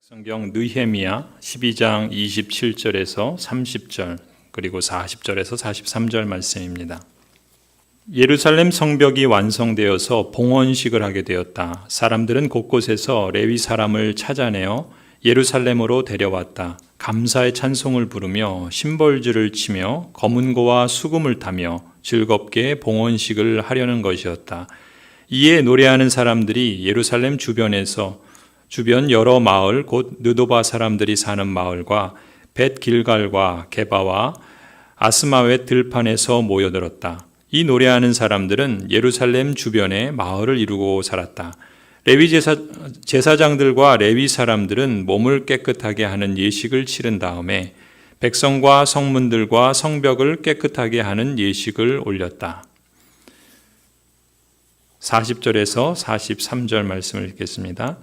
성경 느헤미야 12장 27절에서 30절 그리고 40절에서 43절 말씀입니다. 예루살렘 성벽이 완성되어서 봉헌식을 하게 되었다. 사람들은 곳곳에서 레위 사람을 찾아내어 예루살렘으로 데려왔다. 감사의 찬송을 부르며 심벌주를 치며 검은고와 수금을 타며 즐겁게 봉헌식을 하려는 것이었다. 이에 노래하는 사람들이 예루살렘 주변 여러 마을 곧 느도바 사람들이 사는 마을과 벳 길갈과 게바와 아스마웻 들판에서 모여들었다. 이 노래하는 사람들은 예루살렘 주변에 마을을 이루고 살았다. 레위 제사장들과 레위 사람들은 몸을 깨끗하게 하는 예식을 치른 다음에 백성과 성문들과 성벽을 깨끗하게 하는 예식을 올렸다. 40절에서 43절 말씀을 읽겠습니다.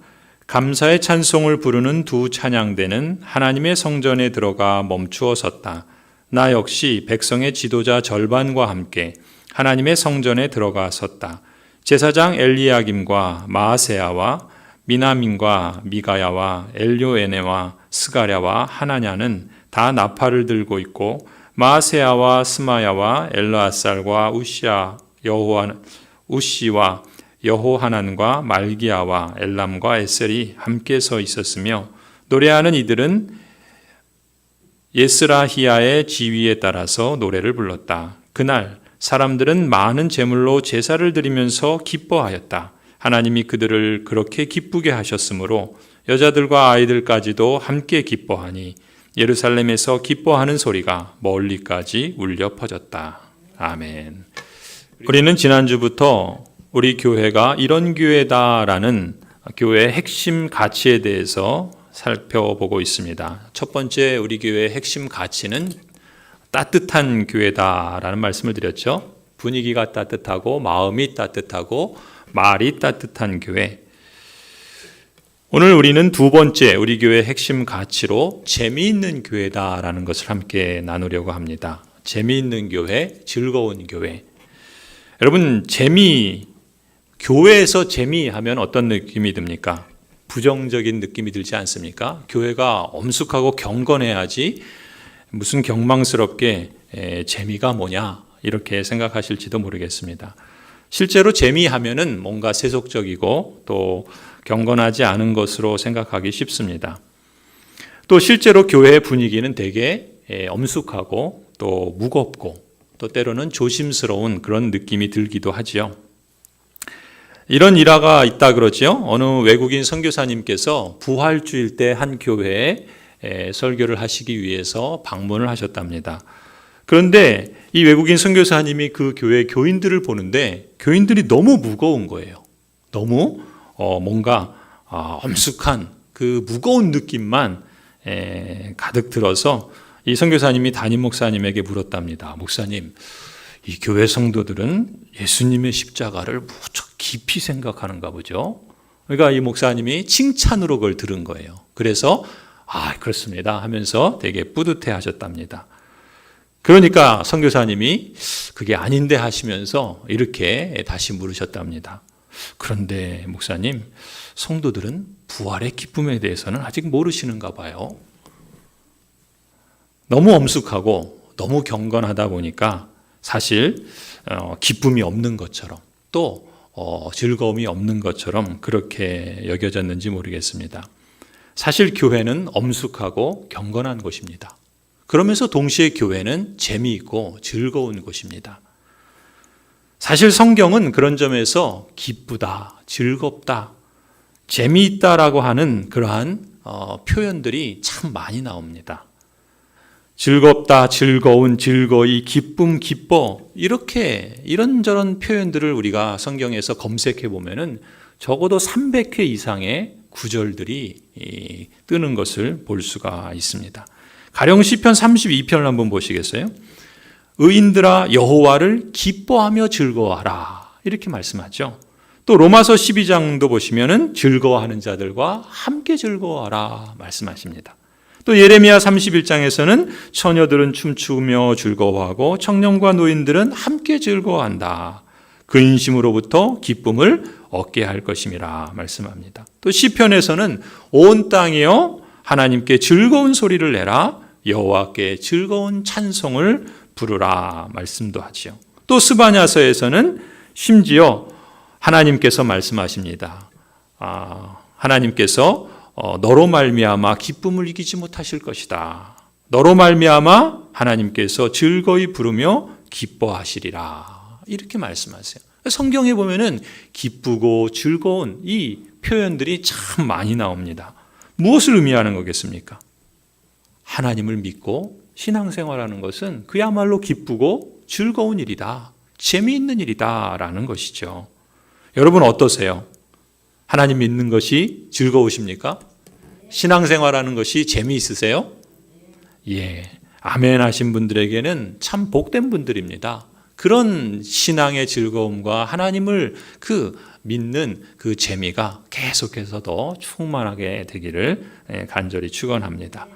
감사의 찬송을 부르는 두 찬양대는 하나님의 성전에 들어가 멈추어 섰다. 나 역시 백성의 지도자 절반과 함께 하나님의 성전에 들어가 섰다. 제사장 엘리야김과 마아세야와 미나민과 미가야와 엘요에네와 스가랴와 하나냐는 다 나팔을 들고 있고 마아세야와 스마야와 엘르아살과 우시와 여호하난과 말기야와 엘람과 에셀이 함께 서 있었으며 노래하는 이들은 예스라히야의 지휘에 따라서 노래를 불렀다. 그날 사람들은 많은 제물로 제사를 드리면서 기뻐하였다. 하나님이 그들을 그렇게 기쁘게 하셨으므로 여자들과 아이들까지도 함께 기뻐하니 예루살렘에서 기뻐하는 소리가 멀리까지 울려 퍼졌다. 아멘. 우리는 지난주부터 우리 교회가 이런 교회다라는 교회의 핵심 가치에 대해서 살펴보고 있습니다. 첫 번째 우리 교회의 핵심 가치는 따뜻한 교회다라는 말씀을 드렸죠. 분위기가 따뜻하고 마음이 따뜻하고 말이 따뜻한 교회. 오늘 우리는 두 번째 우리 교회의 핵심 가치로 재미있는 교회다라는 것을 함께 나누려고 합니다. 재미있는 교회, 즐거운 교회. 여러분 교회에서 재미하면 어떤 느낌이 듭니까? 부정적인 느낌이 들지 않습니까? 교회가 엄숙하고 경건해야지 무슨 경망스럽게 재미가 뭐냐 이렇게 생각하실지도 모르겠습니다. 실제로 재미하면은 뭔가 세속적이고 또 경건하지 않은 것으로 생각하기 쉽습니다. 또 실제로 교회의 분위기는 되게 엄숙하고 또 무겁고 또 때로는 조심스러운 그런 느낌이 들기도 하지요. 이런 일화가 있다 그러죠. 어느 외국인 선교사님께서 부활주일 때 한 교회에 설교를 하시기 위해서 방문을 하셨답니다. 그런데 이 외국인 선교사님이 그 교회 교인들을 보는데 교인들이 너무 무거운 거예요. 너무 뭔가 엄숙한 그 무거운 느낌만 가득 들어서 이 선교사님이 담임 목사님에게 물었답니다. 목사님, 이 교회 성도들은 예수님의 십자가를 무척 깊이 생각하는가 보죠. 그러니까 이 목사님이 칭찬으로 그걸 들은 거예요. 그래서 그렇습니다 하면서 되게 뿌듯해 하셨답니다. 그러니까 선교사님이 그게 아닌데 하시면서 이렇게 다시 물으셨답니다. 그런데 목사님, 성도들은 부활의 기쁨에 대해서는 아직 모르시는가 봐요. 너무 엄숙하고 너무 경건하다 보니까 사실 기쁨이 없는 것처럼 또 즐거움이 없는 것처럼 그렇게 여겨졌는지 모르겠습니다. 사실 교회는 엄숙하고 경건한 곳입니다. 그러면서 동시에 교회는 재미있고 즐거운 곳입니다. 사실 성경은 그런 점에서 기쁘다, 즐겁다, 재미있다라고 하는 그러한 표현들이 참 많이 나옵니다. 즐겁다, 즐거운, 즐거이, 기쁨, 기뻐 이렇게 이런저런 표현들을 우리가 성경에서 검색해 보면은 적어도 300회 이상의 구절들이 뜨는 것을 볼 수가 있습니다. 가령 시편 32편을 한번 보시겠어요? 의인들아 여호와를 기뻐하며 즐거워하라 이렇게 말씀하죠. 또 로마서 12장도 보시면은 즐거워하는 자들과 함께 즐거워하라 말씀하십니다. 또 예레미야 31장에서는 처녀들은 춤추며 즐거워하고 청년과 노인들은 함께 즐거워한다. 근심으로부터 기쁨을 얻게 할 것임이라 말씀합니다. 또 시편에서는 온 땅이여 하나님께 즐거운 소리를 내라, 여호와께 즐거운 찬송을 부르라 말씀도 하지요. 또 스바냐서에서는 심지어 하나님께서 말씀하십니다. 하나님께서 너로 말미암아 기쁨을 이기지 못하실 것이다. 너로 말미암아 하나님께서 즐거이 부르며 기뻐하시리라. 이렇게 말씀하세요. 성경에 보면은 기쁘고 즐거운 이 표현들이 참 많이 나옵니다. 무엇을 의미하는 거겠습니까? 하나님을 믿고 신앙생활하는 것은 그야말로 기쁘고 즐거운 일이다. 재미있는 일이다 라는 것이죠. 여러분 어떠세요? 하나님 믿는 것이 즐거우십니까? 신앙생활하는 것이 재미있으세요? 예, 아멘 하신 분들에게는 참 복된 분들입니다. 그런 신앙의 즐거움과 하나님을 믿는 그 재미가 계속해서 더 충만하게 되기를 간절히 축원합니다.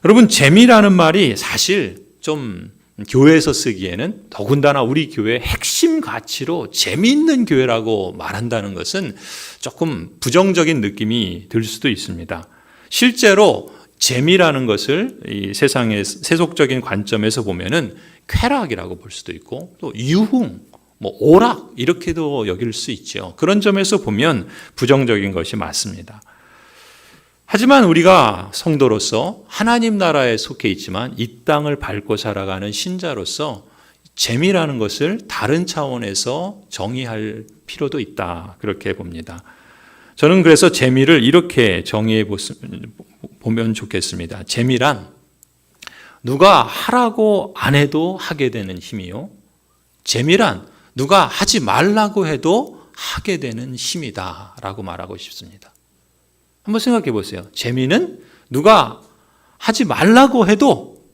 여러분, 재미라는 말이 사실 좀 교회에서 쓰기에는, 더군다나 우리 교회의 핵심 가치로 재미있는 교회라고 말한다는 것은 조금 부정적인 느낌이 들 수도 있습니다. 실제로 재미라는 것을 이 세상의 세속적인 관점에서 보면은 쾌락이라고 볼 수도 있고, 또 유흥, 오락 이렇게도 여길 수 있죠. 그런 점에서 보면 부정적인 것이 맞습니다. 하지만 우리가 성도로서 하나님 나라에 속해 있지만 이 땅을 밟고 살아가는 신자로서 재미라는 것을 다른 차원에서 정의할 필요도 있다, 그렇게 봅니다. 저는 그래서 재미를 이렇게 정의해 보면 좋겠습니다. 재미란 누가 하라고 안 해도 하게 되는 힘이요, 재미란 누가 하지 말라고 해도 하게 되는 힘이다 라고 말하고 싶습니다. 한번 생각해 보세요. 재미는 누가 하지 말라고 해도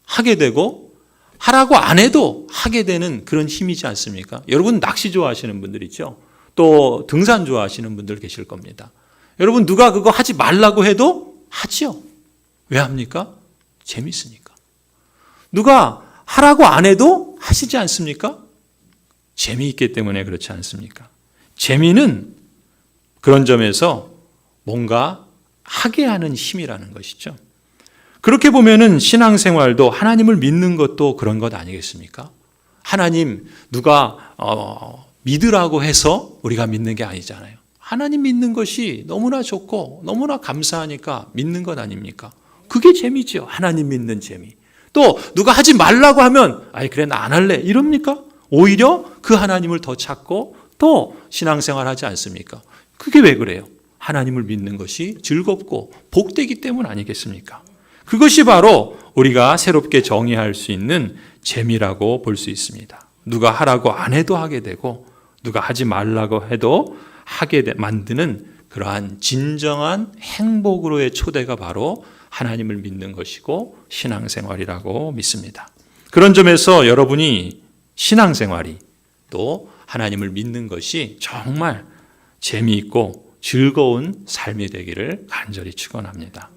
하게 되고 하라고 안 해도 하게 되는 그런 힘이지 않습니까? 여러분 낚시 좋아하시는 분들 있죠? 또 등산 좋아하시는 분들 계실 겁니다. 여러분 누가 그거 하지 말라고 해도 하지요. 왜 합니까? 재밌으니까. 누가 하라고 안 해도 하시지 않습니까? 재미있기 때문에 그렇지 않습니까? 재미는 그런 점에서 뭔가 하게 하는 힘이라는 것이죠. 그렇게 보면은 신앙생활도 하나님을 믿는 것도 그런 것 아니겠습니까? 하나님 누가 믿으라고 해서 우리가 믿는 게 아니잖아요. 하나님 믿는 것이 너무나 좋고 너무나 감사하니까 믿는 것 아닙니까? 그게 재미죠. 하나님 믿는 재미. 또 누가 하지 말라고 하면 아이 그래 나 안 할래 이럽니까? 오히려 그 하나님을 더 찾고 또 신앙생활 하지 않습니까? 그게 왜 그래요? 하나님을 믿는 것이 즐겁고 복되기 때문 아니겠습니까? 그것이 바로 우리가 새롭게 정의할 수 있는 재미라고 볼 수 있습니다. 누가 하라고 안 해도 하게 되고 누가 하지 말라고 해도 하게 만드는 그러한 진정한 행복으로의 초대가 바로 하나님을 믿는 것이고 신앙생활이라고 믿습니다. 그런 점에서 여러분이 신앙생활이 또 하나님을 믿는 것이 정말 재미있고 즐거운 삶이 되기를 간절히 축원합니다.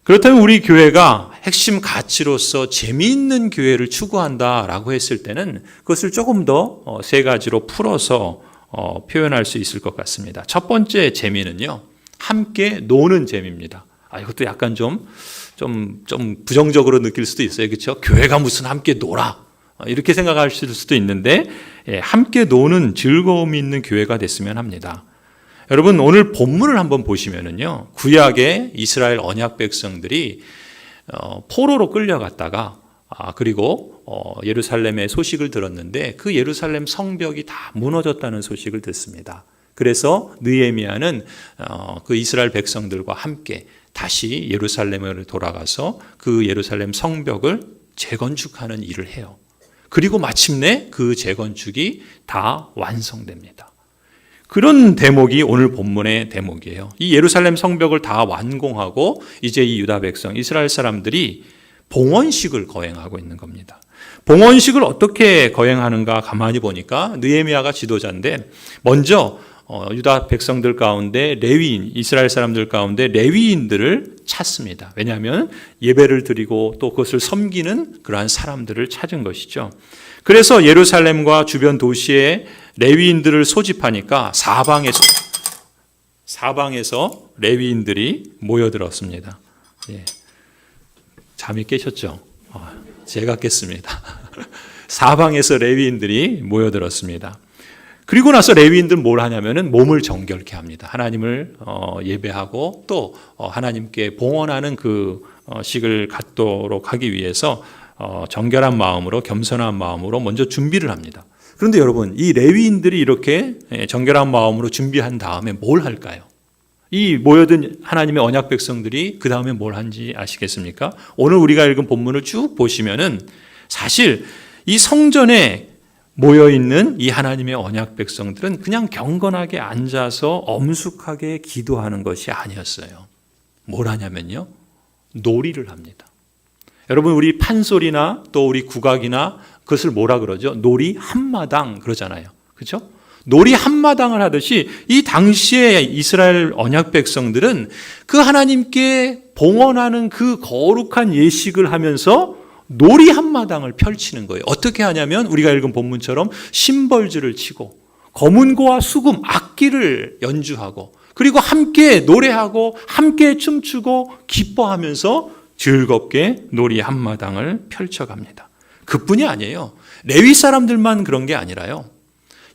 그렇다면 우리 교회가 핵심 가치로서 재미있는 교회를 추구한다라고 했을 때는 그것을 조금 더 세 가지로 풀어서 표현할 수 있을 것 같습니다. 첫 번째 재미는요, 함께 노는 재미입니다. 이것도 약간 좀 부정적으로 느낄 수도 있어요. 그렇죠? 교회가 무슨 함께 놀아. 이렇게 생각하실 수도 있는데, 함께 노는 즐거움이 있는 교회가 됐으면 합니다. 여러분 오늘 본문을 한번 보시면은요, 구약의 이스라엘 언약 백성들이 포로로 끌려갔다가 그리고 예루살렘의 소식을 들었는데 그 예루살렘 성벽이 다 무너졌다는 소식을 듣습니다. 그래서 느헤미야는 그 이스라엘 백성들과 함께 다시 예루살렘으로 돌아가서 그 예루살렘 성벽을 재건축하는 일을 해요. 그리고 마침내 그 재건축이 다 완성됩니다. 그런 대목이 오늘 본문의 대목이에요. 이 예루살렘 성벽을 다 완공하고 이제 이 유다 백성, 이스라엘 사람들이 봉헌식을 거행하고 있는 겁니다. 봉헌식을 어떻게 거행하는가 가만히 보니까 느헤미야가 지도자인데 먼저 유다 백성들 가운데 레위인, 이스라엘 사람들 가운데 레위인들을 찾습니다. 왜냐하면 예배를 드리고 또 그것을 섬기는 그러한 사람들을 찾은 것이죠. 그래서 예루살렘과 주변 도시에 레위인들을 소집하니까 사방에서 레위인들이 모여들었습니다. 예. 잠이 깨셨죠? 제가 깼습니다. 사방에서 레위인들이 모여들었습니다. 그리고 나서 레위인들 뭘 하냐면은 몸을 정결케 합니다. 하나님을 예배하고 또 하나님께 봉헌하는 그 식을 갖도록 하기 위해서 정결한 마음으로, 겸손한 마음으로 먼저 준비를 합니다. 그런데 여러분, 이 레위인들이 이렇게 정결한 마음으로 준비한 다음에 뭘 할까요? 이 모여든 하나님의 언약 백성들이 그 다음에 뭘 한지 아시겠습니까? 오늘 우리가 읽은 본문을 쭉 보시면은 사실 이 성전에 모여있는 이 하나님의 언약 백성들은 그냥 경건하게 앉아서 엄숙하게 기도하는 것이 아니었어요. 뭘 하냐면요, 놀이를 합니다. 여러분, 우리 판소리나 또 우리 국악이나 그것을 뭐라 그러죠? 놀이 한마당 그러잖아요. 그렇죠? 놀이 한마당을 하듯이 이 당시에 이스라엘 언약 백성들은 그 하나님께 봉헌하는 그 거룩한 예식을 하면서 놀이 한마당을 펼치는 거예요. 어떻게 하냐면 우리가 읽은 본문처럼 심벌주를 치고 거문고와 수금, 악기를 연주하고 그리고 함께 노래하고 함께 춤추고 기뻐하면서 즐겁게 놀이 한마당을 펼쳐갑니다. 그뿐이 아니에요. 레위 사람들만 그런 게 아니라요,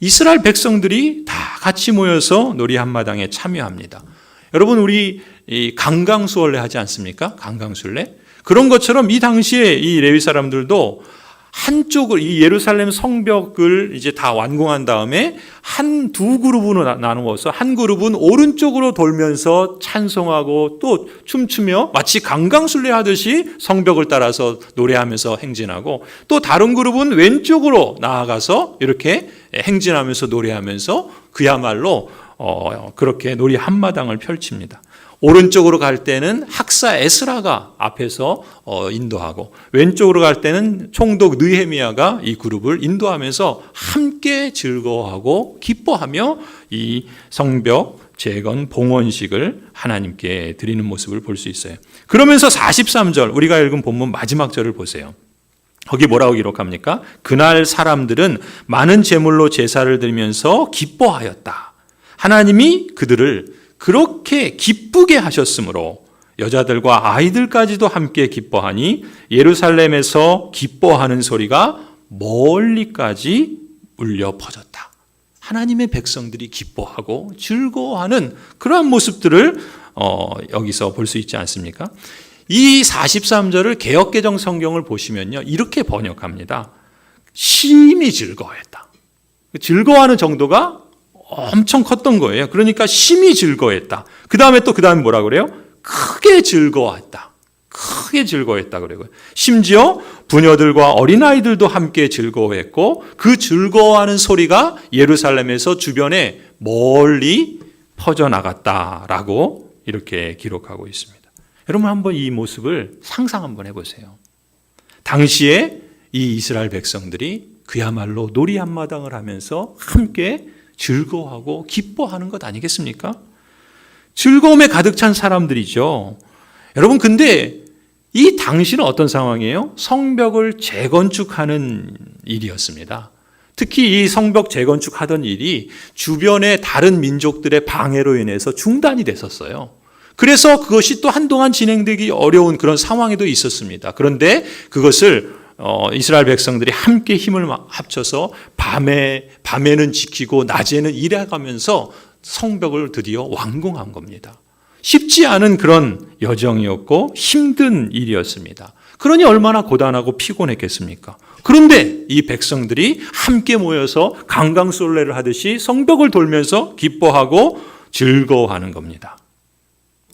이스라엘 백성들이 다 같이 모여서 놀이 한마당에 참여합니다. 여러분, 우리 강강수월래 하지 않습니까? 강강술래? 그런 것처럼 이 당시에 이 레위 사람들도 한쪽을, 이 예루살렘 성벽을 이제 다 완공한 다음에 두 그룹으로 나누어서 한 그룹은 오른쪽으로 돌면서 찬송하고 또 춤추며 마치 강강술래 하듯이 성벽을 따라서 노래하면서 행진하고, 또 다른 그룹은 왼쪽으로 나아가서 이렇게 행진하면서 노래하면서 그야말로 그렇게 놀이 한마당을 펼칩니다. 오른쪽으로 갈 때는 학사 에스라가 앞에서 인도하고, 왼쪽으로 갈 때는 총독 느헤미야가 이 그룹을 인도하면서 함께 즐거워하고 기뻐하며 이 성벽 재건 봉헌식을 하나님께 드리는 모습을 볼 수 있어요. 그러면서 43절, 우리가 읽은 본문 마지막 절을 보세요. 거기 뭐라고 기록합니까? 그날 사람들은 많은 제물로 제사를 드리면서 기뻐하였다. 하나님이 그들을 그렇게 기쁘게 하셨으므로 여자들과 아이들까지도 함께 기뻐하니 예루살렘에서 기뻐하는 소리가 멀리까지 울려 퍼졌다. 하나님의 백성들이 기뻐하고 즐거워하는 그러한 모습들을 여기서 볼 수 있지 않습니까? 이 43절을 개역개정 성경을 보시면요, 이렇게 번역합니다. 심히 즐거워했다. 즐거워하는 정도가 엄청 컸던 거예요. 그러니까 심히 즐거워했다. 그 다음에 뭐라 그래요? 크게 즐거워했다. 크게 즐거워했다 그래요. 심지어 부녀들과 어린아이들도 함께 즐거워했고, 그 즐거워하는 소리가 예루살렘에서 주변에 멀리 퍼져나갔다라고 이렇게 기록하고 있습니다. 여러분, 한번 이 모습을 상상 한번 해보세요. 당시에 이 이스라엘 백성들이 그야말로 놀이 한마당을 하면서 함께 즐거워하고 기뻐하는 것 아니겠습니까? 즐거움에 가득 찬 사람들이죠. 여러분, 근데 이 당시는 어떤 상황이에요? 성벽을 재건축하는 일이었습니다. 특히 이 성벽 재건축하던 일이 주변의 다른 민족들의 방해로 인해서 중단이 됐었어요. 그래서 그것이 또 한동안 진행되기 어려운 그런 상황에도 있었습니다. 그런데 그것을 이스라엘 백성들이 함께 힘을 합쳐서 밤에는 지키고 낮에는 일해가면서 성벽을 드디어 완공한 겁니다. 쉽지 않은 그런 여정이었고 힘든 일이었습니다. 그러니 얼마나 고단하고 피곤했겠습니까? 그런데 이 백성들이 함께 모여서 강강술래를 하듯이 성벽을 돌면서 기뻐하고 즐거워하는 겁니다.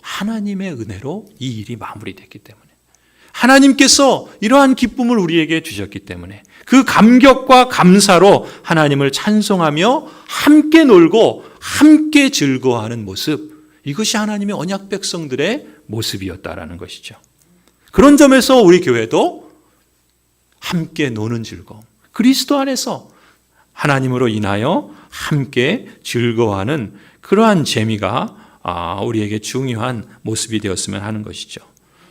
하나님의 은혜로 이 일이 마무리됐기 때문에, 하나님께서 이러한 기쁨을 우리에게 주셨기 때문에 그 감격과 감사로 하나님을 찬송하며 함께 놀고 함께 즐거워하는 모습, 이것이 하나님의 언약 백성들의 모습이었다라는 것이죠. 그런 점에서 우리 교회도 함께 노는 즐거움, 그리스도 안에서 하나님으로 인하여 함께 즐거워하는 그러한 재미가 우리에게 중요한 모습이 되었으면 하는 것이죠.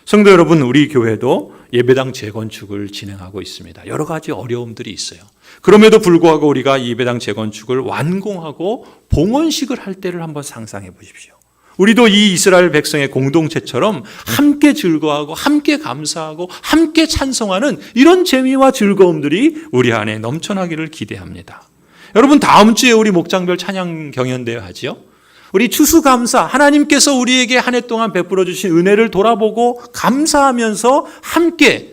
성도 여러분, 우리 교회도 예배당 재건축을 진행하고 있습니다. 여러 가지 어려움들이 있어요. 그럼에도 불구하고 우리가 예배당 재건축을 완공하고 봉헌식을 할 때를 한번 상상해 보십시오. 우리도 이 이스라엘 백성의 공동체처럼 함께 즐거워하고 함께 감사하고 함께 찬송하는 이런 재미와 즐거움들이 우리 안에 넘쳐나기를 기대합니다. 여러분, 다음 주에 우리 목장별 찬양 경연대회 하지요? 우리 추수감사, 하나님께서 우리에게 한 해 동안 베풀어 주신 은혜를 돌아보고 감사하면서 함께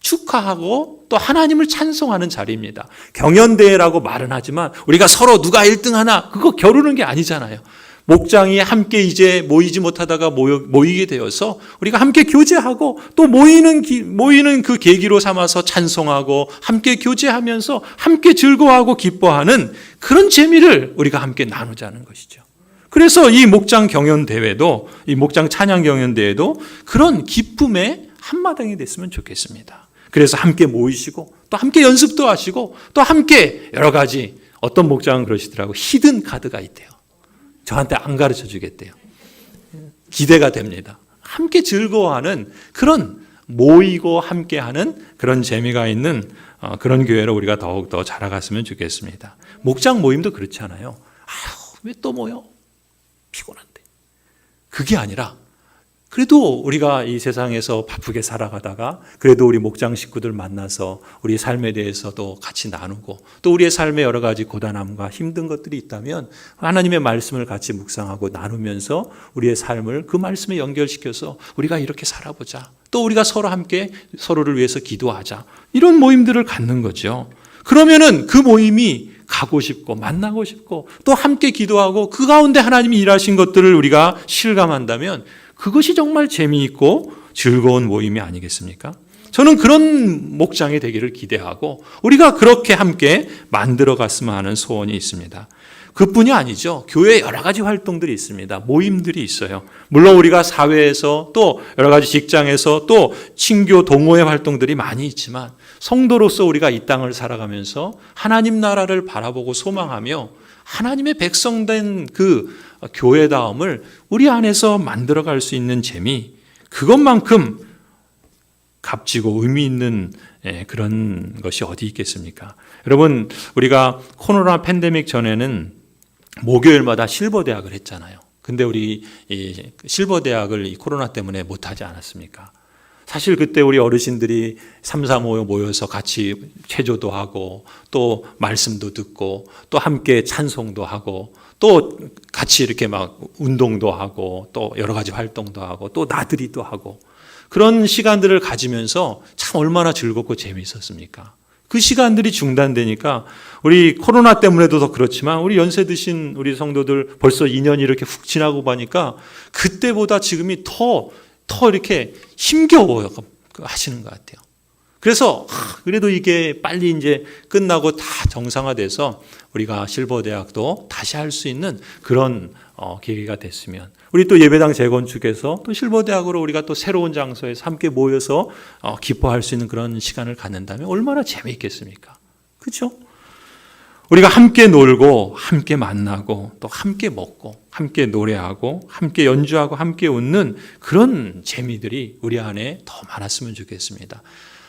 축하하고 또 하나님을 찬송하는 자리입니다. 경연대회라고 말은 하지만 우리가 서로 누가 1등 하나 그거 겨루는 게 아니잖아요. 목장이 함께 이제 모이지 못하다가 모이게 되어서 우리가 함께 교제하고 또 모이는 그 계기로 삼아서 찬송하고 함께 교제하면서 함께 즐거워하고 기뻐하는 그런 재미를 우리가 함께 나누자는 것이죠. 그래서 이 목장 경연 대회도, 이 목장 찬양 경연 대회도 그런 기쁨의 한마당이 됐으면 좋겠습니다. 그래서 함께 모이시고 또 함께 연습도 하시고 또 함께 여러 가지, 어떤 목장은 그러시더라고요. 히든 카드가 있대요. 저한테 안 가르쳐 주겠대요. 기대가 됩니다. 함께 즐거워하는 그런 모이고 함께하는 그런 재미가 있는 그런 교회로 우리가 더욱더 자라갔으면 좋겠습니다. 목장 모임도 그렇지 않아요. 왜 또 모여? 피곤한데. 그게 아니라 그래도 우리가 이 세상에서 바쁘게 살아가다가 그래도 우리 목장 식구들 만나서 우리 삶에 대해서도 같이 나누고 또 우리의 삶에 여러 가지 고단함과 힘든 것들이 있다면 하나님의 말씀을 같이 묵상하고 나누면서 우리의 삶을 그 말씀에 연결시켜서 우리가 이렇게 살아보자. 또 우리가 서로 함께 서로를 위해서 기도하자. 이런 모임들을 갖는 거죠. 그러면은 그 모임이 가고 싶고 만나고 싶고 또 함께 기도하고 그 가운데 하나님이 일하신 것들을 우리가 실감한다면 그것이 정말 재미있고 즐거운 모임이 아니겠습니까? 저는 그런 목장이 되기를 기대하고 우리가 그렇게 함께 만들어 갔으면 하는 소원이 있습니다. 그뿐이 아니죠. 교회에 여러 가지 활동들이 있습니다. 모임들이 있어요. 물론 우리가 사회에서 또 여러 가지 직장에서 또 친교 동호회 활동들이 많이 있지만 성도로서 우리가 이 땅을 살아가면서 하나님 나라를 바라보고 소망하며 하나님의 백성된 그 교회다움을 우리 안에서 만들어갈 수 있는 재미, 그것만큼 값지고 의미 있는 그런 것이 어디 있겠습니까? 여러분, 우리가 코로나 팬데믹 전에는 목요일마다 실버대학을 했잖아요. 근데 우리 이 실버대학을 이 코로나 때문에 못하지 않았습니까? 사실 그때 우리 어르신들이 3, 4, 5 모여서 같이 체조도 하고 또 말씀도 듣고 또 함께 찬송도 하고 또 같이 이렇게 막 운동도 하고 또 여러 가지 활동도 하고 또 나들이도 하고 그런 시간들을 가지면서 참 얼마나 즐겁고 재미있었습니까? 그 시간들이 중단되니까 우리 코로나 때문에도 더 그렇지만 우리 연세 드신 우리 성도들 벌써 2년이 이렇게 훅 지나고 보니까 그때보다 지금이 더 이렇게 힘겨워요 하시는 것 같아요. 그래서 그래도 이게 빨리 이제 끝나고 다 정상화돼서 우리가 실버대학도 다시 할 수 있는 그런 계기가 됐으면 우리 또 예배당 재건축에서 또 실버대학으로 우리가 또 새로운 장소에서 함께 모여서 기뻐할 수 있는 그런 시간을 갖는다면 얼마나 재미있겠습니까? 그렇죠? 우리가 함께 놀고 함께 만나고 또 함께 먹고 함께 노래하고 함께 연주하고 함께 웃는 그런 재미들이 우리 안에 더 많았으면 좋겠습니다.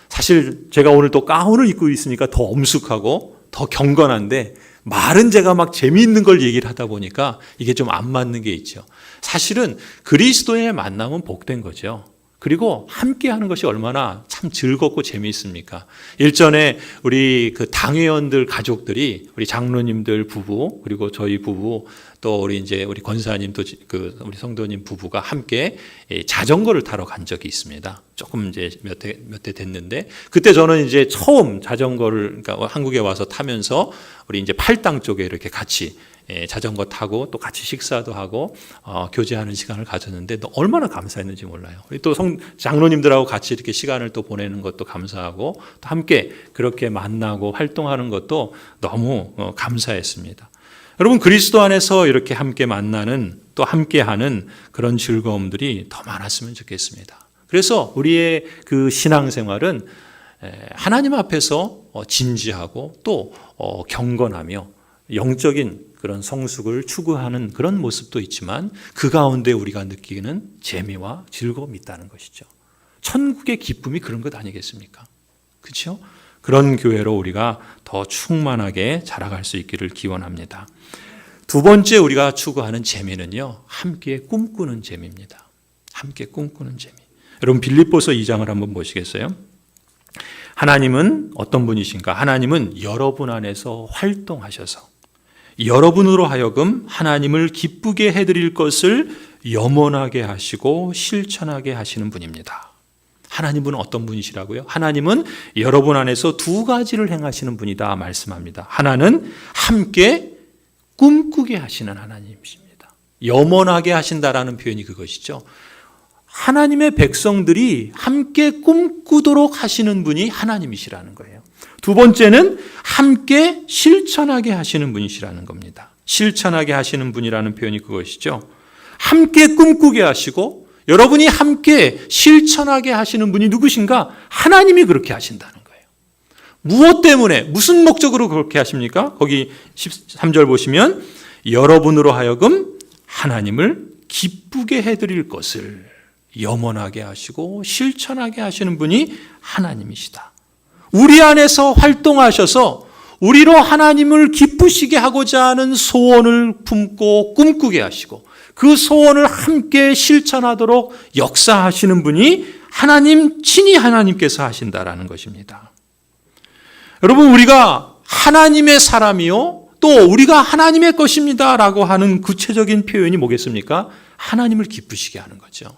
사실 제가 오늘 또 가운을 입고 있으니까 더 엄숙하고 더 경건한데 말은 제가 막 재미있는 걸 얘기를 하다 보니까 이게 좀 안 맞는 게 있죠. 사실은 그리스도의 만남은 복된 거죠. 그리고 함께 하는 것이 얼마나 참 즐겁고 재미있습니까? 일전에 우리 그 당회원들 가족들이 우리 장로님들 부부 그리고 저희 부부 또 우리 이제 우리 권사님 또 그 우리 성도님 부부가 함께 자전거를 타러 간 적이 있습니다. 조금 이제 몇 해 됐는데 그때 저는 이제 처음 자전거를 그러니까 한국에 와서 타면서 우리 이제 팔당 쪽에 이렇게 같이 자전거 타고 또 같이 식사도 하고 교제하는 시간을 가졌는데 얼마나 감사했는지 몰라요. 우리 또 장로님들하고 같이 이렇게 시간을 또 보내는 것도 감사하고 또 함께 그렇게 만나고 활동하는 것도 너무 감사했습니다. 여러분, 그리스도 안에서 이렇게 함께 만나는 또 함께하는 그런 즐거움들이 더 많았으면 좋겠습니다. 그래서 우리의 그 신앙생활은 하나님 앞에서 진지하고 또 경건하며 영적인 그런 성숙을 추구하는 그런 모습도 있지만 그 가운데 우리가 느끼는 재미와 즐거움이 있다는 것이죠. 천국의 기쁨이 그런 것 아니겠습니까? 그렇죠? 그런 교회로 우리가 더 충만하게 자라갈 수 있기를 기원합니다. 두 번째 우리가 추구하는 재미는요, 함께 꿈꾸는 재미입니다. 함께 꿈꾸는 재미. 여러분 빌립보서 2장을 한번 보시겠어요? 하나님은 어떤 분이신가? 하나님은 여러분 안에서 활동하셔서 여러분으로 하여금 하나님을 기쁘게 해드릴 것을 염원하게 하시고 실천하게 하시는 분입니다. 하나님은 어떤 분이시라고요? 하나님은 여러분 안에서 두 가지를 행하시는 분이다 말씀합니다. 하나는 함께 꿈꾸게 하시는 하나님이십니다. 염원하게 하신다라는 표현이 그것이죠. 하나님의 백성들이 함께 꿈꾸도록 하시는 분이 하나님이시라는 거예요. 두 번째는 함께 실천하게 하시는 분이시라는 겁니다. 실천하게 하시는 분이라는 표현이 그것이죠. 함께 꿈꾸게 하시고 여러분이 함께 실천하게 하시는 분이 누구신가? 하나님이 그렇게 하신다는 거예요. 무엇 때문에, 무슨 목적으로 그렇게 하십니까? 거기 13절 보시면 여러분으로 하여금 하나님을 기쁘게 해드릴 것을 염원하게 하시고 실천하게 하시는 분이 하나님이시다. 우리 안에서 활동하셔서 우리로 하나님을 기쁘시게 하고자 하는 소원을 품고 꿈꾸게 하시고 그 소원을 함께 실천하도록 역사하시는 분이 하나님, 친히 하나님께서 하신다라는 것입니다. 여러분, 우리가 하나님의 사람이요, 또 우리가 하나님의 것입니다 라고 하는 구체적인 표현이 뭐겠습니까? 하나님을 기쁘시게 하는 거죠.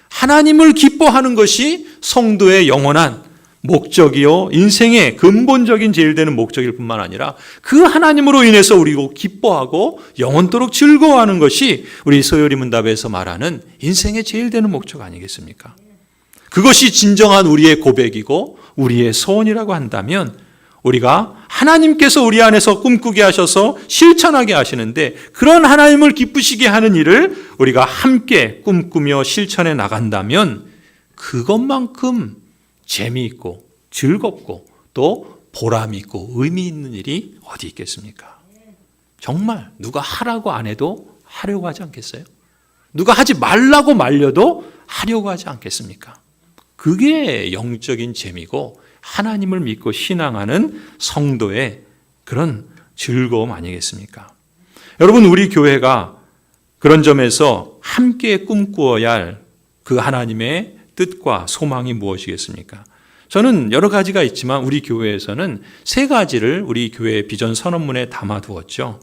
하나님을 기뻐하는 것이 성도의 영원한 목적이요, 인생의 근본적인 제일 되는 목적일 뿐만 아니라 그 하나님으로 인해서 우리가 기뻐하고 영원토록 즐거워하는 것이 우리 소요리 문답에서 말하는 인생의 제일 되는 목적 아니겠습니까? 그것이 진정한 우리의 고백이고 우리의 소원이라고 한다면 우리가 하나님께서 우리 안에서 꿈꾸게 하셔서 실천하게 하시는데 그런 하나님을 기쁘시게 하는 일을 우리가 함께 꿈꾸며 실천해 나간다면 그것만큼 재미있고 즐겁고 또 보람있고 의미 있는 일이 어디 있겠습니까? 정말 누가 하라고 안 해도 하려고 하지 않겠어요? 누가 하지 말라고 말려도 하려고 하지 않겠습니까? 그게 영적인 재미고 하나님을 믿고 신앙하는 성도의 그런 즐거움 아니겠습니까? 여러분, 우리 교회가 그런 점에서 함께 꿈꾸어야 할 그 하나님의 뜻과 소망이 무엇이겠습니까? 저는 여러 가지가 있지만 우리 교회에서는 세 가지를 우리 교회의 비전 선언문에 담아두었죠.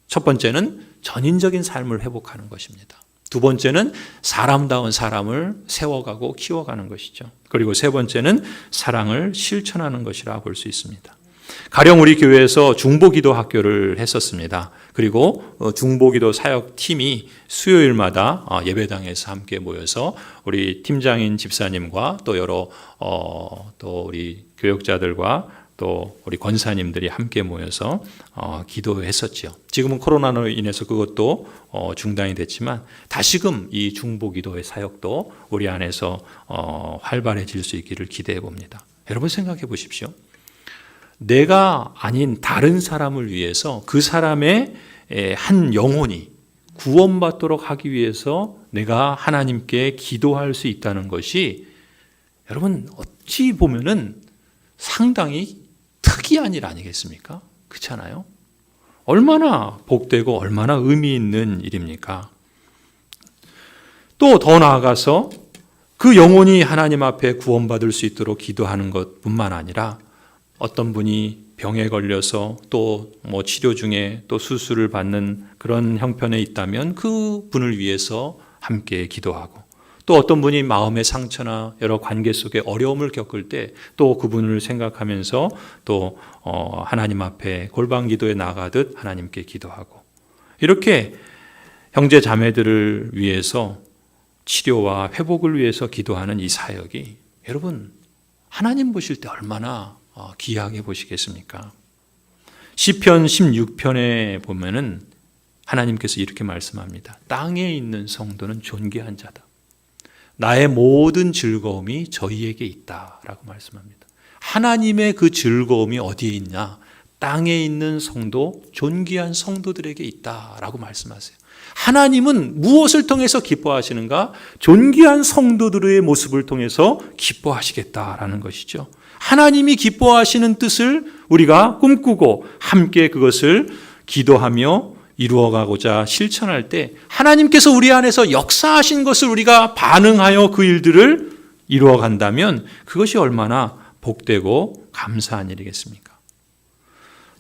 첫 번째는 전인적인 삶을 회복하는 것입니다. 두 번째는 사람다운 사람을 세워가고 키워가는 것이죠. 그리고 세 번째는 사랑을 실천하는 것이라 볼 수 있습니다. 가령 우리 교회에서 중보기도 학교를 했었습니다. 그리고 중보기도 사역팀이 수요일마다 예배당에서 함께 모여서 우리 팀장인 집사님과 또 여러 또 우리 교역자들과 또 우리 권사님들이 함께 모여서 기도했었죠. 지금은 코로나로 인해서 그것도 중단이 됐지만 다시금 이 중보기도의 사역도 우리 안에서 활발해질 수 있기를 기대해 봅니다. 여러분 생각해 보십시오. 내가 아닌 다른 사람을 위해서 그 사람의 한 영혼이 구원받도록 하기 위해서 내가 하나님께 기도할 수 있다는 것이 여러분 어찌 보면은 상당히 특이한 일 아니겠습니까? 그렇잖아요? 얼마나 복되고 얼마나 의미 있는 일입니까? 또 더 나아가서 그 영혼이 하나님 앞에 구원받을 수 있도록 기도하는 것뿐만 아니라 어떤 분이 병에 걸려서 또 뭐 치료 중에 또 수술을 받는 그런 형편에 있다면 그 분을 위해서 함께 기도하고 또 어떤 분이 마음의 상처나 여러 관계 속에 어려움을 겪을 때 또 그분을 생각하면서 또 하나님 앞에 골방 기도에 나가듯 하나님께 기도하고 이렇게 형제 자매들을 위해서 치료와 회복을 위해서 기도하는 이 사역이 여러분 하나님 보실 때 얼마나 귀하게 보시겠습니까? 시편 16편에 보면은 하나님께서 이렇게 말씀합니다. 땅에 있는 성도는 존귀한 자다. 나의 모든 즐거움이 저희에게 있다라고 말씀합니다. 하나님의 그 즐거움이 어디에 있냐? 땅에 있는 성도, 존귀한 성도들에게 있다라고 말씀하세요. 하나님은 무엇을 통해서 기뻐하시는가? 존귀한 성도들의 모습을 통해서 기뻐하시겠다라는 것이죠. 하나님이 기뻐하시는 뜻을 우리가 꿈꾸고 함께 그것을 기도하며 이루어가고자 실천할 때 하나님께서 우리 안에서 역사하신 것을 우리가 반응하여 그 일들을 이루어간다면 그것이 얼마나 복되고 감사한 일이겠습니까?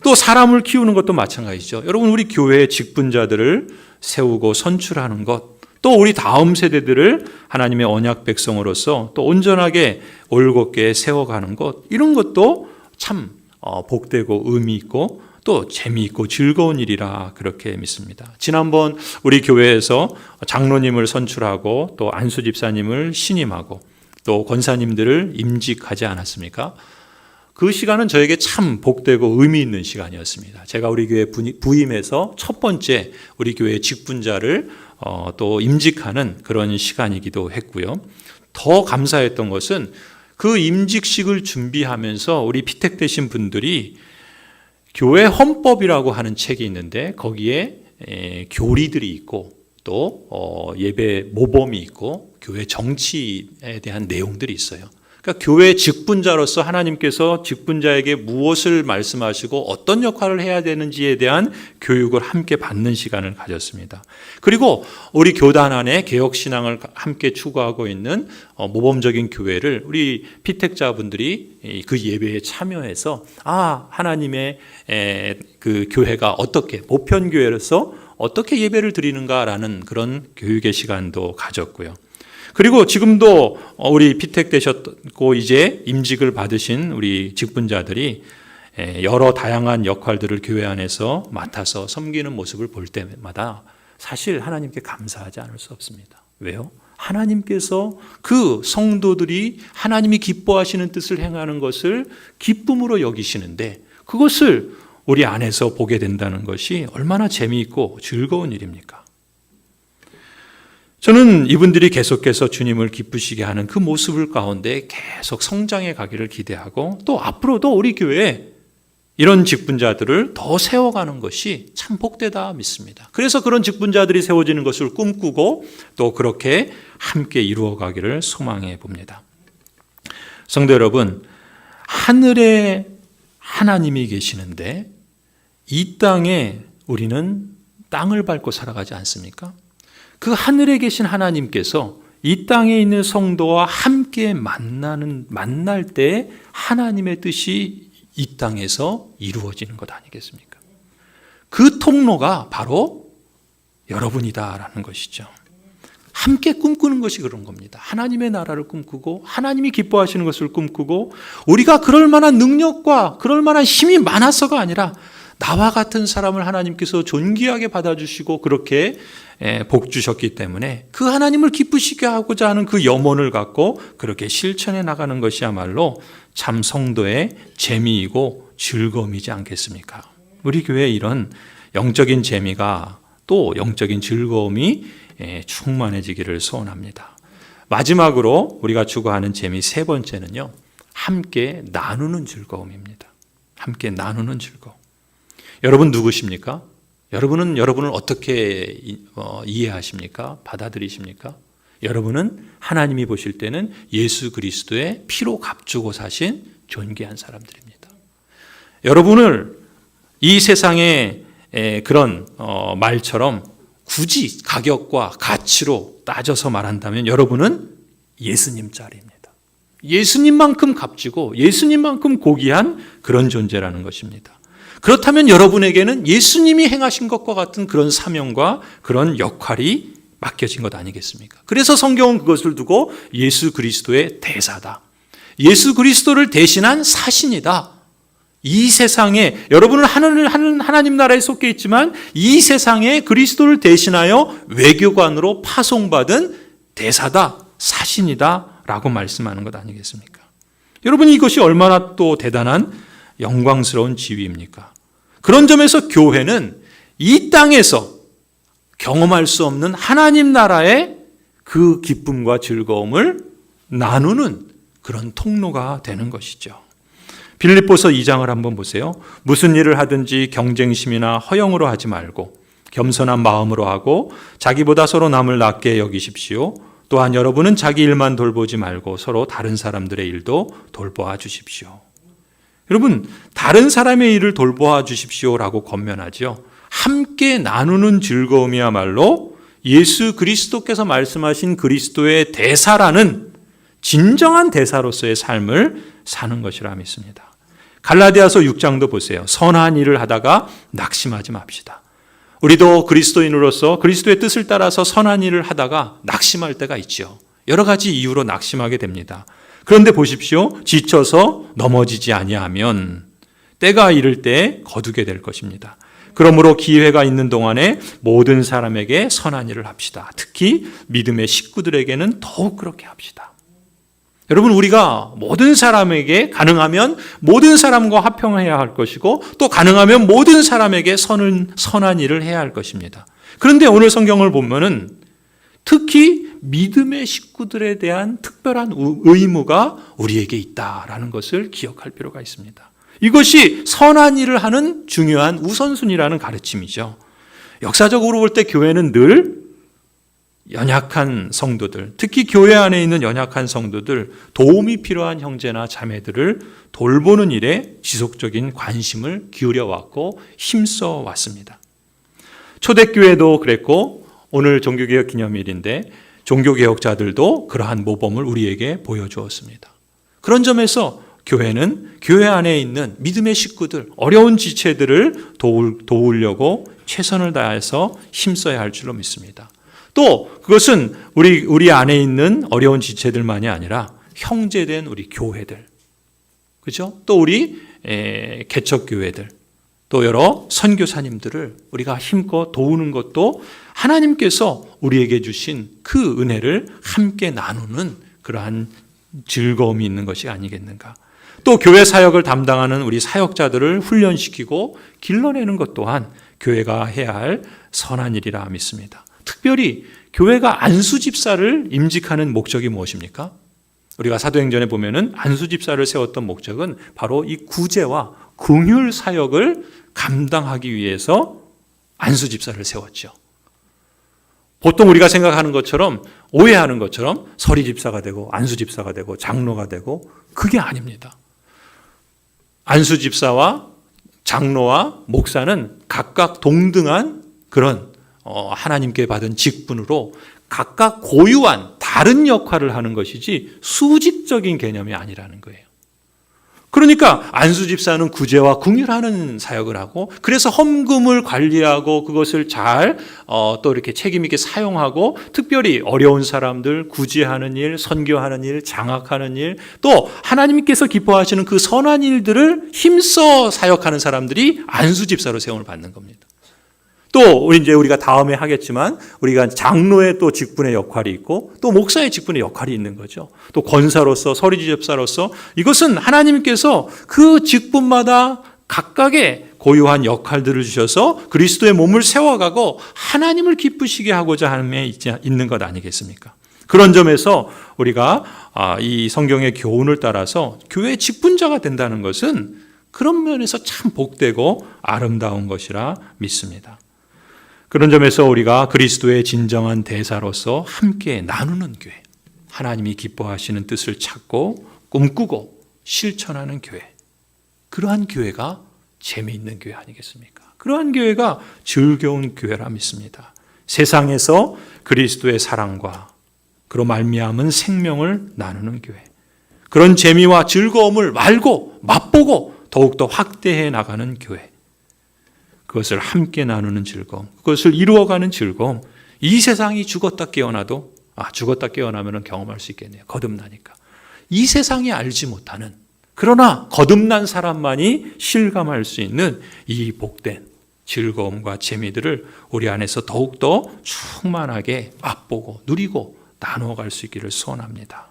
또 사람을 키우는 것도 마찬가지죠. 여러분, 우리 교회의 직분자들을 세우고 선출하는 것, 또 우리 다음 세대들을 하나님의 언약 백성으로서 또 온전하게 올곧게 세워가는 것, 이런 것도 참 복되고 의미 있고 또 재미있고 즐거운 일이라 그렇게 믿습니다. 지난번 우리 교회에서 장로님을 선출하고 또 안수 집사님을 신임하고 또 권사님들을 임직하지 않았습니까? 그 시간은 저에게 참 복되고 의미 있는 시간이었습니다. 제가 우리 교회 부임해서 첫 번째 우리 교회 직분자를 또 임직하는 그런 시간이기도 했고요. 더 감사했던 것은 그 임직식을 준비하면서 우리 피택되신 분들이 교회 헌법이라고 하는 책이 있는데 거기에 교리들이 있고 또 예배 모범이 있고 교회 정치에 대한 내용들이 있어요. 그러니까 교회 직분자로서 하나님께서 직분자에게 무엇을 말씀하시고 어떤 역할을 해야 되는지에 대한 교육을 함께 받는 시간을 가졌습니다. 그리고 우리 교단 안에 개혁신앙을 함께 추구하고 있는 모범적인 교회를 우리 피택자분들이 그 예배에 참여해서 하나님의 그 교회가 어떻게 보편교회로서 어떻게 예배를 드리는가라는 그런 교육의 시간도 가졌고요. 그리고 지금도 우리 피택되셨고 이제 임직을 받으신 우리 직분자들이 여러 다양한 역할들을 교회 안에서 맡아서 섬기는 모습을 볼 때마다 사실 하나님께 감사하지 않을 수 없습니다. 왜요? 하나님께서 그 성도들이 하나님이 기뻐하시는 뜻을 행하는 것을 기쁨으로 여기시는데 그것을 우리 안에서 보게 된다는 것이 얼마나 재미있고 즐거운 일입니까? 저는 이분들이 계속해서 주님을 기쁘시게 하는 그 모습을 가운데 계속 성장해 가기를 기대하고 또 앞으로도 우리 교회에 이런 직분자들을 더 세워가는 것이 참 복되다 믿습니다. 그래서 그런 직분자들이 세워지는 것을 꿈꾸고 또 그렇게 함께 이루어가기를 소망해 봅니다. 성도 여러분, 하늘에 하나님이 계시는데 이 땅에 우리는 땅을 밟고 살아가지 않습니까? 그 하늘에 계신 하나님께서 이 땅에 있는 성도와 함께 만날 때 하나님의 뜻이 이 땅에서 이루어지는 것 아니겠습니까? 그 통로가 바로 여러분이다라는 것이죠. 함께 꿈꾸는 것이 그런 겁니다. 하나님의 나라를 꿈꾸고 하나님이 기뻐하시는 것을 꿈꾸고 우리가 그럴 만한 능력과 그럴 만한 힘이 많아서가 아니라 나와 같은 사람을 하나님께서 존귀하게 받아주시고 그렇게 복 주셨기 때문에 그 하나님을 기쁘시게 하고자 하는 그 염원을 갖고 그렇게 실천해 나가는 것이야말로 참 성도의 재미이고 즐거움이지 않겠습니까? 우리 교회에 이런 영적인 재미가 또 영적인 즐거움이 충만해지기를 소원합니다. 마지막으로 우리가 추구하는 재미 세 번째는요, 함께 나누는 즐거움입니다. 함께 나누는 즐거움. 여러분 누구십니까? 여러분은 여러분을 어떻게 이해하십니까? 받아들이십니까? 여러분은 하나님이 보실 때는 예수 그리스도의 피로 값주고 사신 존귀한 사람들입니다. 여러분을 이 세상의 그런 말처럼 굳이 가격과 가치로 따져서 말한다면 여러분은 예수님 짤입니다. 예수님만큼 값지고 예수님만큼 고귀한 그런 존재라는 것입니다. 그렇다면 여러분에게는 예수님이 행하신 것과 같은 그런 사명과 그런 역할이 맡겨진 것 아니겠습니까? 그래서 성경은 그것을 두고 예수 그리스도의 대사다. 예수 그리스도를 대신한 사신이다. 이 세상에 여러분은 하나님 나라에 속해 있지만 이 세상에 그리스도를 대신하여 외교관으로 파송받은 대사다, 사신이다 라고 말씀하는 것 아니겠습니까? 여러분 이것이 얼마나 또 대단한 영광스러운 지위입니까? 그런 점에서 교회는 이 땅에서 경험할 수 없는 하나님 나라의 그 기쁨과 즐거움을 나누는 그런 통로가 되는 것이죠. 빌립보서 2장을 한번 보세요. 무슨 일을 하든지 경쟁심이나 허영으로 하지 말고 겸손한 마음으로 하고 자기보다 서로 남을 낮게 여기십시오. 또한 여러분은 자기 일만 돌보지 말고 서로 다른 사람들의 일도 돌보아 주십시오. 여러분, 다른 사람의 일을 돌보아 주십시오라고 권면하죠. 함께 나누는 즐거움이야말로 예수 그리스도께서 말씀하신 그리스도의 대사라는 진정한 대사로서의 삶을 사는 것이라 믿습니다. 갈라디아서 6장도 보세요. 선한 일을 하다가 낙심하지 맙시다. 우리도 그리스도인으로서 그리스도의 뜻을 따라서 선한 일을 하다가 낙심할 때가 있죠. 여러 가지 이유로 낙심하게 됩니다. 그런데 보십시오. 지쳐서 넘어지지 아니하면 때가 이를 때 거두게 될 것입니다. 그러므로 기회가 있는 동안에 모든 사람에게 선한 일을 합시다. 특히 믿음의 식구들에게는 더욱 그렇게 합시다. 여러분, 우리가 모든 사람에게 가능하면 모든 사람과 화평해야 할 것이고 또 가능하면 모든 사람에게 선한 일을 해야 할 것입니다. 그런데 오늘 성경을 보면은 특히 믿음의 식구들에 대한 특별한 의무가 우리에게 있다라는 것을 기억할 필요가 있습니다. 이것이 선한 일을 하는 중요한 우선순위라는 가르침이죠. 역사적으로 볼 때 교회는 늘 연약한 성도들, 특히 교회 안에 있는 연약한 성도들, 도움이 필요한 형제나 자매들을 돌보는 일에 지속적인 관심을 기울여 왔고 힘써 왔습니다. 초대교회도 그랬고 오늘 종교개혁 기념일인데 종교개혁자들도 그러한 모범을 우리에게 보여주었습니다. 그런 점에서 교회는 교회 안에 있는 믿음의 식구들, 어려운 지체들을 도우려고 최선을 다해서 힘써야 할 줄로 믿습니다. 또 그것은 우리 안에 있는 어려운 지체들만이 아니라 형제된 우리 교회들, 그죠? 또 우리 개척교회들, 또 여러 선교사님들을 우리가 힘껏 도우는 것도 하나님께서 우리에게 주신 그 은혜를 함께 나누는 그러한 즐거움이 있는 것이 아니겠는가. 또 교회 사역을 담당하는 우리 사역자들을 훈련시키고 길러내는 것 또한 교회가 해야 할 선한 일이라 믿습니다. 특별히 교회가 안수집사를 임직하는 목적이 무엇입니까? 우리가 사도행전에 보면은 안수집사를 세웠던 목적은 바로 이 구제와 긍휼 사역을 감당하기 위해서 안수집사를 세웠죠. 보통 우리가 생각하는 것처럼, 오해하는 것처럼 서리집사가 되고 안수집사가 되고 장로가 되고, 그게 아닙니다. 안수집사와 장로와 목사는 각각 동등한 그런 하나님께 받은 직분으로 각각 고유한 다른 역할을 하는 것이지 수직적인 개념이 아니라는 거예요. 그러니까 안수집사는 구제와 긍휼하는 사역을 하고, 그래서 헌금을 관리하고 그것을 잘 또 이렇게 책임 있게 사용하고, 특별히 어려운 사람들 구제하는 일, 선교하는 일, 장학하는 일, 또 하나님께서 기뻐하시는 그 선한 일들을 힘써 사역하는 사람들이 안수집사로 세움을 받는 겁니다. 또 우리가 다음에 하겠지만 우리가 장로의 또 직분의 역할이 있고 또 목사의 직분의 역할이 있는 거죠. 또 권사로서, 서리집사로서, 이것은 하나님께서 그 직분마다 각각의 고유한 역할들을 주셔서 그리스도의 몸을 세워가고 하나님을 기쁘시게 하고자 함에 있는 것 아니겠습니까? 그런 점에서 우리가 이 성경의 교훈을 따라서 교회의 직분자가 된다는 것은 그런 면에서 참 복되고 아름다운 것이라 믿습니다. 그런 점에서 우리가 그리스도의 진정한 대사로서 함께 나누는 교회, 하나님이 기뻐하시는 뜻을 찾고 꿈꾸고 실천하는 교회, 그러한 교회가 재미있는 교회 아니겠습니까? 그러한 교회가 즐거운 교회라 믿습니다. 세상에서 그리스도의 사랑과 그로 말미암은 생명을 나누는 교회, 그런 재미와 즐거움을 맛보고 더욱더 확대해 나가는 교회, 그것을 함께 나누는 즐거움, 그것을 이루어가는 즐거움, 이 세상이 죽었다 깨어나도 죽었다 깨어나면 경험할 수 있겠네요. 거듭나니까. 이 세상이 알지 못하는, 그러나 거듭난 사람만이 실감할 수 있는 이 복된 즐거움과 재미들을 우리 안에서 더욱더 충만하게 맛보고 누리고 나누어갈 수 있기를 소원합니다.